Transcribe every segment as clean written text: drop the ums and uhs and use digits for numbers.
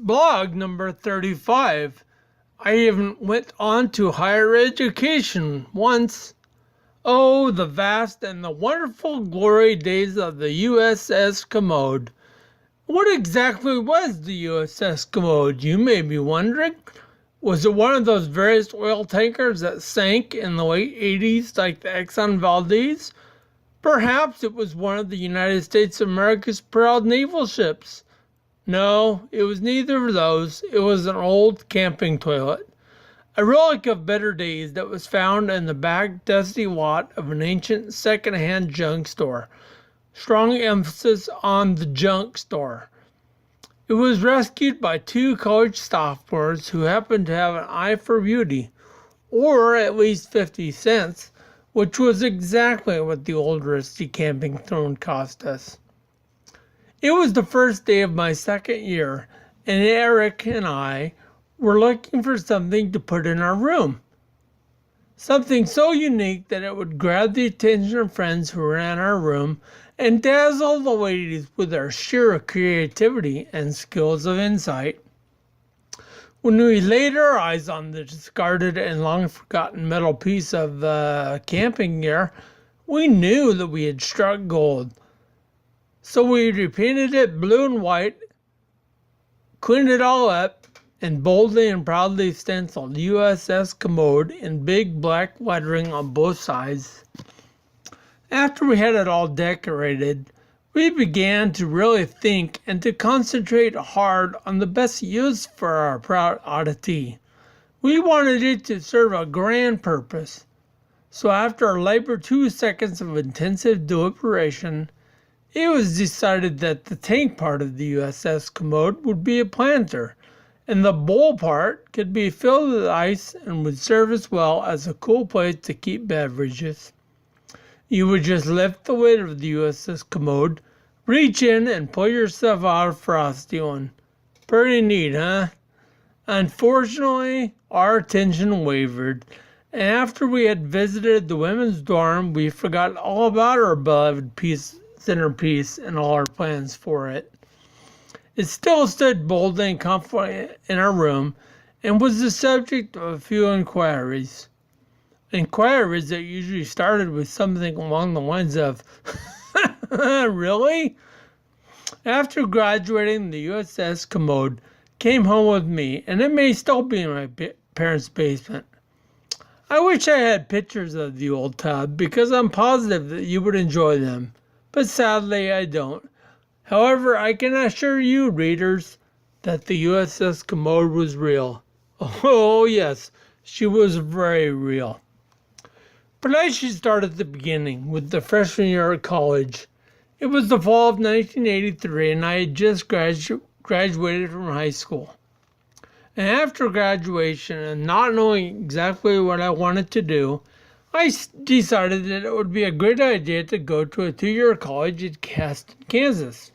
blog number 35. I even went on to higher education once. Oh, the vast and the wonderful glory days of the USS Commode. What exactly was the USS Commode, you may be wondering? Was it one of those various oil tankers that sank in the late 80s like the Exxon Valdez? Perhaps it was one of the United States of America's proud naval ships. No, it was neither of those. It was an old camping toilet. A relic of better days that was found in the back dusty lot of an ancient second-hand junk store. Strong emphasis on the junk store. It was rescued by two college sophomores who happened to have an eye for beauty, or at least 50 cents, which was exactly what the old rusty camping throne cost us. It was the first day of my second year, and Eric and I were looking for something to put in our room. Something so unique that it would grab the attention of friends who were in our room and dazzle the ladies with our sheer creativity and skills of insight. When we laid our eyes on the discarded and long forgotten metal piece of camping gear, we knew that we had struck gold. So we repainted it blue and white, cleaned it all up, and boldly and proudly stenciled USS Commode in big black lettering on both sides. After we had it all decorated, we began to really think and to concentrate hard on the best use for our proud oddity. We wanted it to serve a grand purpose. So after a labored 2 seconds of intensive deliberation, it was decided that the tank part of the USS Commode would be a planter, and the bowl part could be filled with ice and would serve as well as a cool place to keep beverages. You would just lift the lid of the USS Commode, reach in and pull yourself out a frosty one. Pretty neat, huh? Unfortunately, our attention wavered, and after we had visited the women's dorm, we forgot all about our beloved centerpiece and all our plans for it. It still stood boldly and confidently in our room and was the subject of a few inquiries. Inquiries that usually started with something along the lines of, really? After graduating, the USS Commode came home with me, and it may still be in my parents' basement. I wish I had pictures of the old tub because I'm positive that you would enjoy them. But sadly, I don't. However, I can assure you, readers, that the USS Commode was real. Oh, yes, she was very real. But I should start at the beginning, with the freshman year at college. It was the fall of 1983, and I had just graduated from high school. And after graduation, and not knowing exactly what I wanted to do, I decided that it would be a great idea to go to a 2-year college at Gaston, Kansas,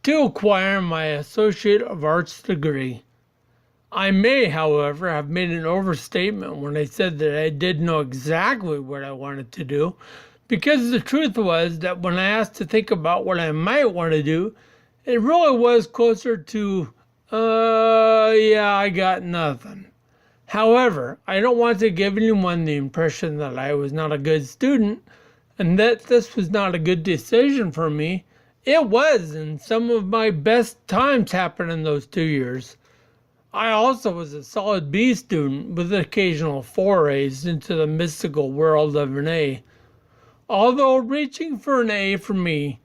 to acquire my Associate of Arts degree. I may, however, have made an overstatement when I said that I did know exactly what I wanted to do, because the truth was that when I asked to think about what I might want to do, it really was closer to, I got nothing. However, I don't want to give anyone the impression that I was not a good student and that this was not a good decision for me. It was, and some of my best times happened in those 2 years. I also was a solid B student with occasional forays into the mystical world of an A. Although reaching for an A for me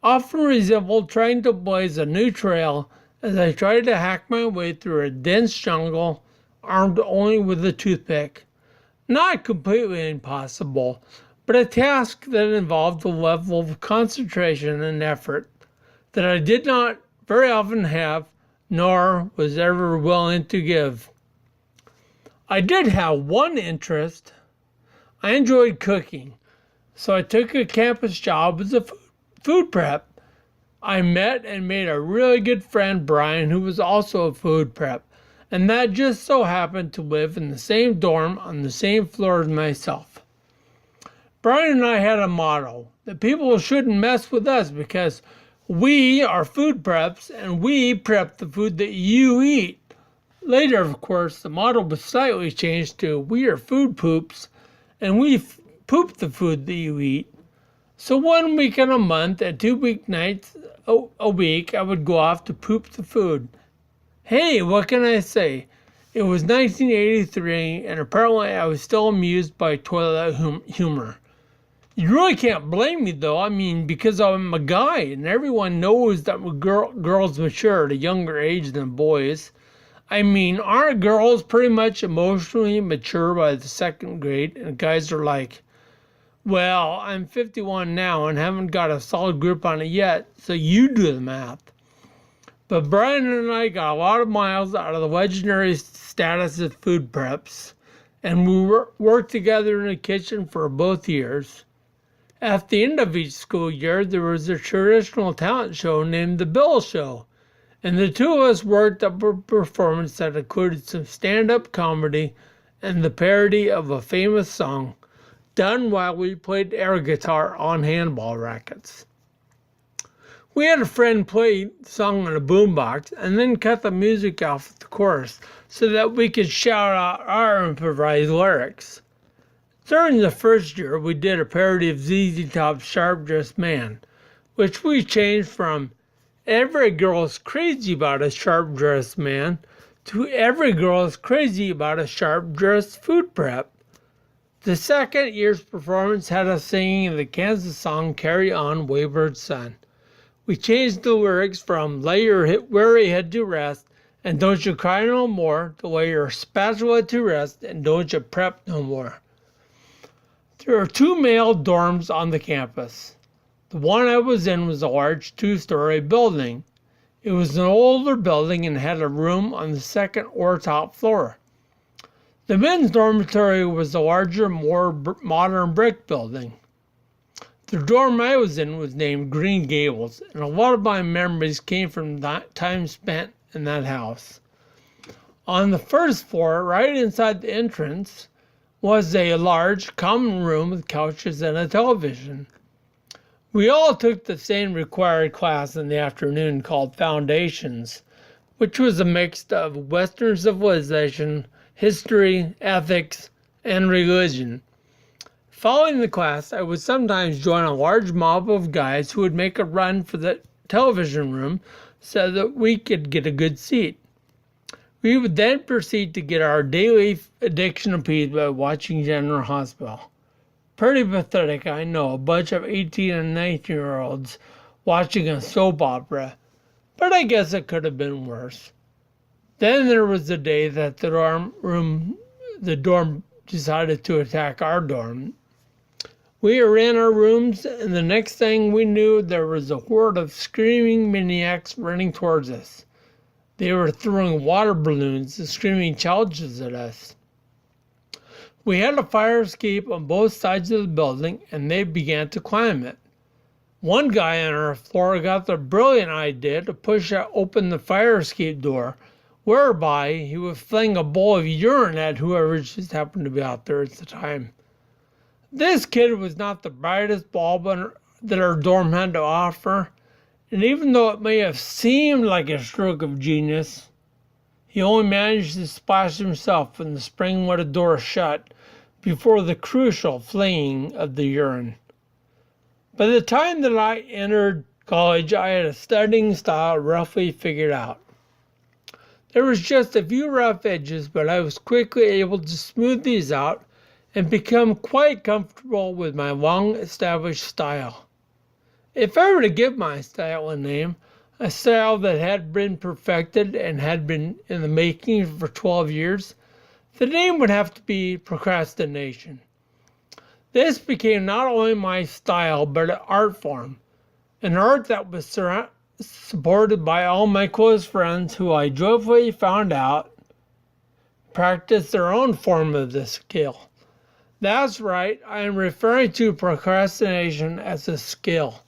often resembled trying to blaze a new trail as I tried to hack my way through a dense jungle armed only with a toothpick. Not completely impossible, but a task that involved a level of concentration and effort that I did not very often have, nor was ever willing to give. I did have one interest. I enjoyed cooking, so I took a campus job as a food prep. I met and made a really good friend, Brian, who was also a food prep, and that just so happened to live in the same dorm on the same floor as myself. Brian and I had a motto that people shouldn't mess with us because We are food preps, and we prep the food that you eat. Later, of course, the model was slightly changed to we are food poops, and we poop the food that you eat. So 1 week in a month and 2 weeknights a week, I would go off to poop the food. Hey, what can I say? It was 1983, and apparently I was still amused by toilet humor. You really can't blame me, though. I mean, because I'm a guy, and everyone knows that girls mature at a younger age than boys. I mean, aren't girls pretty much emotionally mature by the second grade? And guys are like, well, I'm 51 now and haven't got a solid grip on it yet, so you do the math. But Brian and I got a lot of miles out of the legendary status of food preps, and we worked together in the kitchen for both years. At the end of each school year, there was a traditional talent show named The Bill Show, and the two of us worked up a performance that included some stand-up comedy and the parody of a famous song, done while we played air guitar on handball rackets. We had a friend play the song on a boombox and then cut the music off at the chorus so that we could shout out our improvised lyrics. During the first year, we did a parody of ZZ Top's Sharp Dressed Man, which we changed from Every Girl is Crazy About a Sharp Dressed Man to Every Girl is Crazy About a Sharp Dressed Food Prep. The second year's performance had us singing the Kansas song Carry On Wayward Son. We changed the lyrics from Lay Your Weary Head to Rest and Don't You Cry No More to Lay Your Spatula to Rest and Don't You Prep No More. There are two male dorms on the campus. The one I was in was a large 2-story building. It was an older building and had a room on the second or top floor. The men's dormitory was a larger, more modern brick building. The dorm I was in was named Green Gables, and a lot of my memories came from that time spent in that house. On the first floor, right inside the entrance, was a large common room with couches and a television. We all took the same required class in the afternoon called Foundations, which was a mix of Western civilization, history, ethics, and religion. Following the class, I would sometimes join a large mob of guys who would make a run for the television room so that we could get a good seat. We would then proceed to get our daily addiction appeased by watching General Hospital. Pretty pathetic, I know, a bunch of 18 and 19-year-olds watching a soap opera, but I guess it could have been worse. Then there was the day that the dorm decided to attack our dorm. We were in our rooms, and the next thing we knew, there was a horde of screaming maniacs running towards us. They were throwing water balloons and screaming challenges at us. We had a fire escape on both sides of the building, and they began to climb it. One guy on our floor got the brilliant idea to push open the fire escape door, whereby he would fling a bowl of urine at whoever just happened to be out there at the time. This kid was not the brightest bulb that our dorm had to offer, and even though it may have seemed like a stroke of genius, he only managed to splash himself when the spring-loaded door shut before the crucial flinging of the urine. By the time that I entered college, I had a studying style roughly figured out. There was just a few rough edges, but I was quickly able to smooth these out and become quite comfortable with my long-established style. If I were to give my style a name, a style that had been perfected and had been in the making for 12 years, the name would have to be procrastination. This became not only my style, but an art form, an art that was supported by all my close friends who I joyfully found out practice their own form of this skill. That's right, I am referring to procrastination as a skill.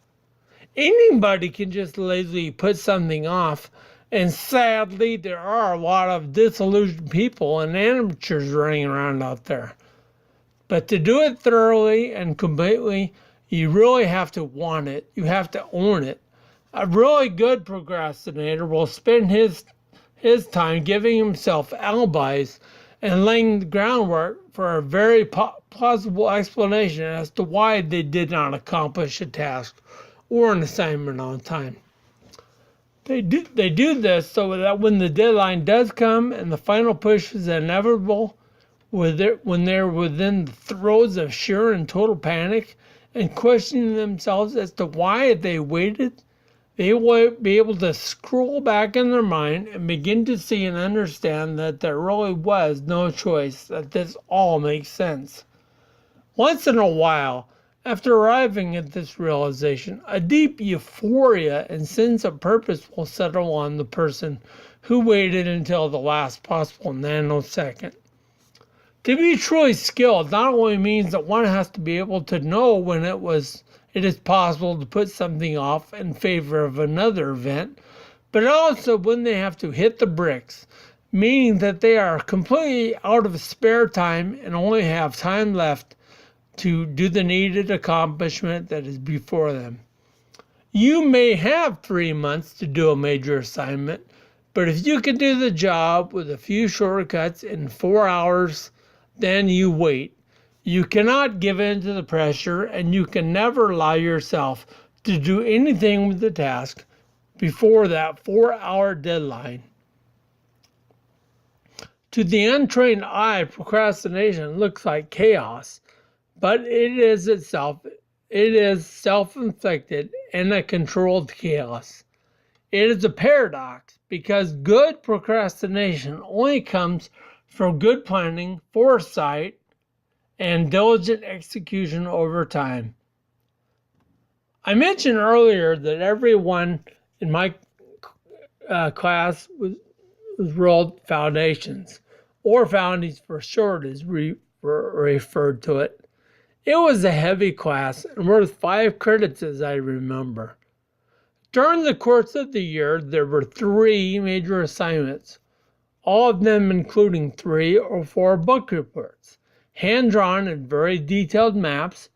Anybody can just lazily put something off, and sadly there are a lot of disillusioned people and amateurs running around out there. But to do it thoroughly and completely, you really have to want it. You have to own it. A really good procrastinator will spend his time giving himself alibis and laying the groundwork for a very plausible explanation as to why they did not accomplish a task or an assignment on time. They do this so that when the deadline does come and the final push is inevitable, when they're within the throes of sheer and total panic and questioning themselves as to why they waited, they will be able to scroll back in their mind and begin to see and understand that there really was no choice, that this all makes sense. Once in a while, after arriving at this realization, a deep euphoria and sense of purpose will settle on the person who waited until the last possible nanosecond. To be truly skilled not only means that one has to be able to know when it is possible to put something off in favor of another event, but also when they have to hit the bricks, meaning that they are completely out of spare time and only have time left to do the needed accomplishment that is before them. You may have 3 months to do a major assignment, but if you can do the job with a few shortcuts in 4 hours, then you wait. You cannot give in to the pressure, and you can never allow yourself to do anything with the task before that 4-hour deadline. To the untrained eye, procrastination looks like chaos, but it is self-inflicted and a controlled chaos. It is a paradox because good procrastination only comes from good planning, foresight, and diligent execution over time. I mentioned earlier that everyone in my class was rolled foundations, or foundies for short as we referred to it. It was a heavy class and worth 5 credits as I remember. During the course of the year, there were 3 major assignments, all of them including 3 or 4 book reports, hand-drawn and very detailed maps,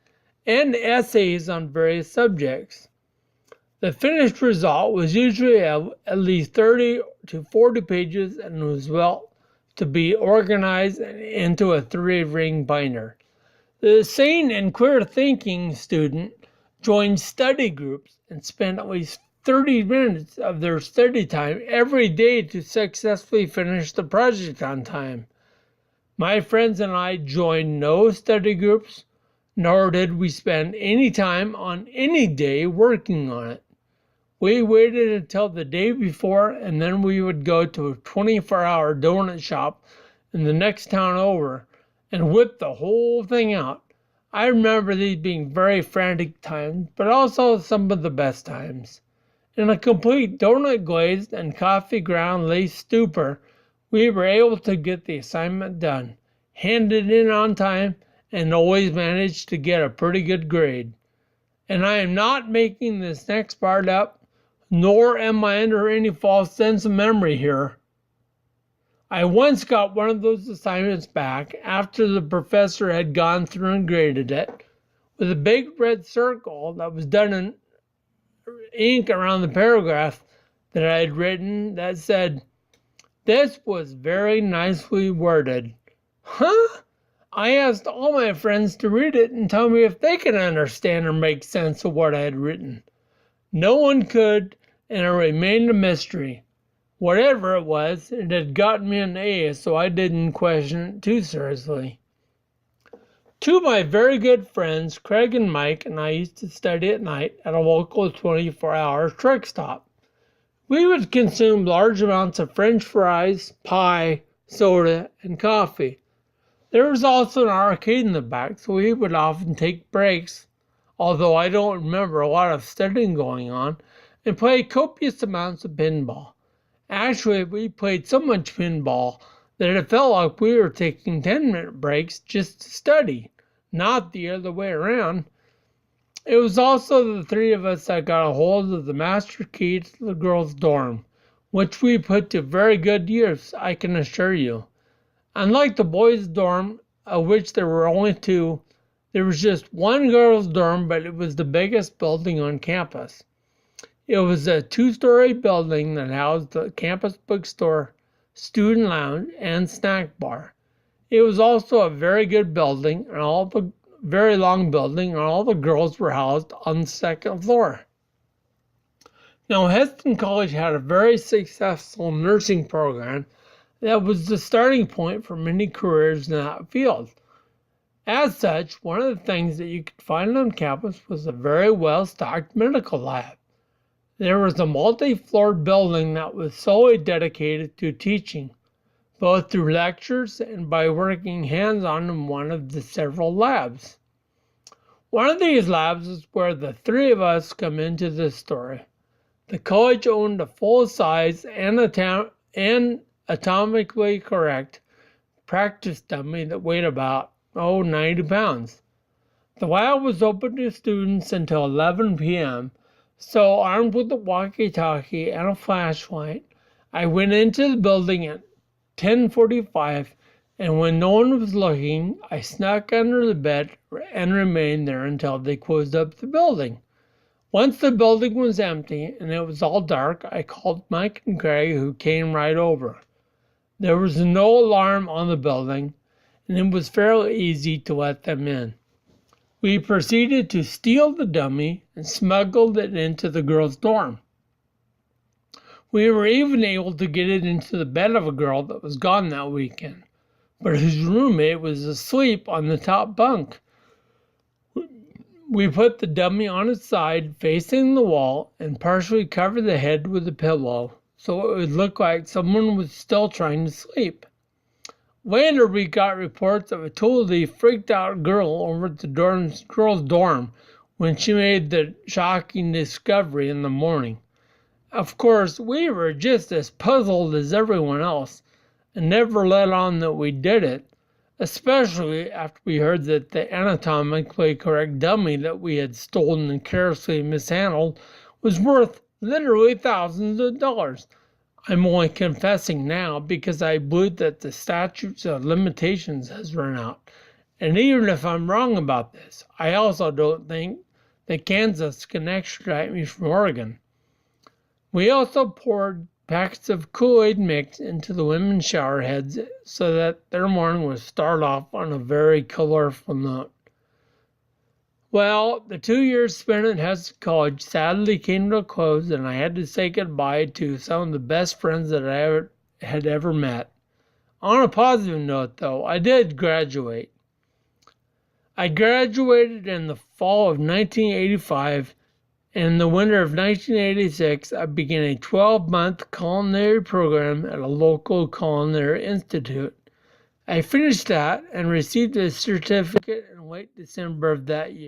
and essays on various subjects. The finished result was usually at least 30 to 40 pages and was well to be organized into a 3-ring binder. The sane and clear-thinking student joined study groups and spent at least 30 minutes of their study time every day to successfully finish the project on time. My friends and I joined no study groups, nor did we spend any time on any day working on it. We waited until the day before, and then we would go to a 24-hour donut shop in the next town over and whip the whole thing out. I remember these being very frantic times, but also some of the best times. In a complete donut glazed and coffee ground laced stupor, we were able to get the assignment done, hand it in on time, and always managed to get a pretty good grade. And I am not making this next part up, nor am I under any false sense of memory here. I once got one of those assignments back after the professor had gone through and graded it, with a big red circle that was done in ink around the paragraph that I had written that said, "This was very nicely worded." Huh? I asked all my friends to read it and tell me if they could understand or make sense of what I had written. No one could, and it remained a mystery. Whatever it was, it had gotten me an A, so I didn't question it too seriously. 2 of my very good friends, Craig and Mike, and I used to study at night at a local 24-hour truck stop. We would consume large amounts of French fries, pie, soda, and coffee. There was also an arcade in the back, so we would often take breaks, although I don't remember a lot of studying going on, and play copious amounts of pinball. Actually, we played so much pinball that it felt like we were taking 10-minute breaks just to study, not the other way around. It was also the 3 of us that got a hold of the master key to the girls' dorm, which we put to very good use, I can assure you. Unlike the boys' dorm, of which there were only 2, there was just one girls' dorm, but it was the biggest building on campus. It was a two-story building that housed the campus bookstore, student lounge, and snack bar. It was also a very good building, and all the very long building, and all the girls were housed on the second floor. Now, Hesston College had a very successful nursing program that was the starting point for many careers in that field. As such, one of the things that you could find on campus was a very well-stocked medical lab. There was a multi-floor building that was solely dedicated to teaching, both through lectures and by working hands-on in one of the several labs. One of these labs is where the three of us come into this story. The college owned a full-size and anatomically correct practice dummy that weighed about 90 pounds. The lab was open to students until 11 p.m., so armed with a walkie-talkie and a flashlight, I went into the building at 10:45, and when no one was looking, I snuck under the bed and remained there until they closed up the building. Once the building was empty and it was all dark, I called Mike and Craig, who came right over. There was no alarm on the building, and it was fairly easy to let them in. We proceeded to steal the dummy and smuggled it into the girls' dorm. We were even able to get it into the bed of a girl that was gone that weekend, but whose roommate was asleep on the top bunk. We put the dummy on its side facing the wall and partially covered the head with a pillow so it would look like someone was still trying to sleep. Later, we got reports of a totally freaked out girl over at the girls' dorm when she made the shocking discovery in the morning. Of course, we were just as puzzled as everyone else and never let on that we did it, especially after we heard that the anatomically correct dummy that we had stolen and carelessly mishandled was worth literally thousands of dollars. I'm only confessing now because I believe that the statute of limitations has run out. And even if I'm wrong about this, I also don't think that Kansas can extradite me from Oregon. We also poured packets of Kool-Aid mix into the women's shower heads so that their morning would start off on a very colorful note. Well, the 2 years spent at Hesston College sadly came to a close, and I had to say goodbye to some of the best friends that I had ever met. On a positive note, though, I did graduate. I graduated in the fall of 1985, and in the winter of 1986, I began a 12-month culinary program at a local culinary institute. I finished that and received a certificate in late December of that year.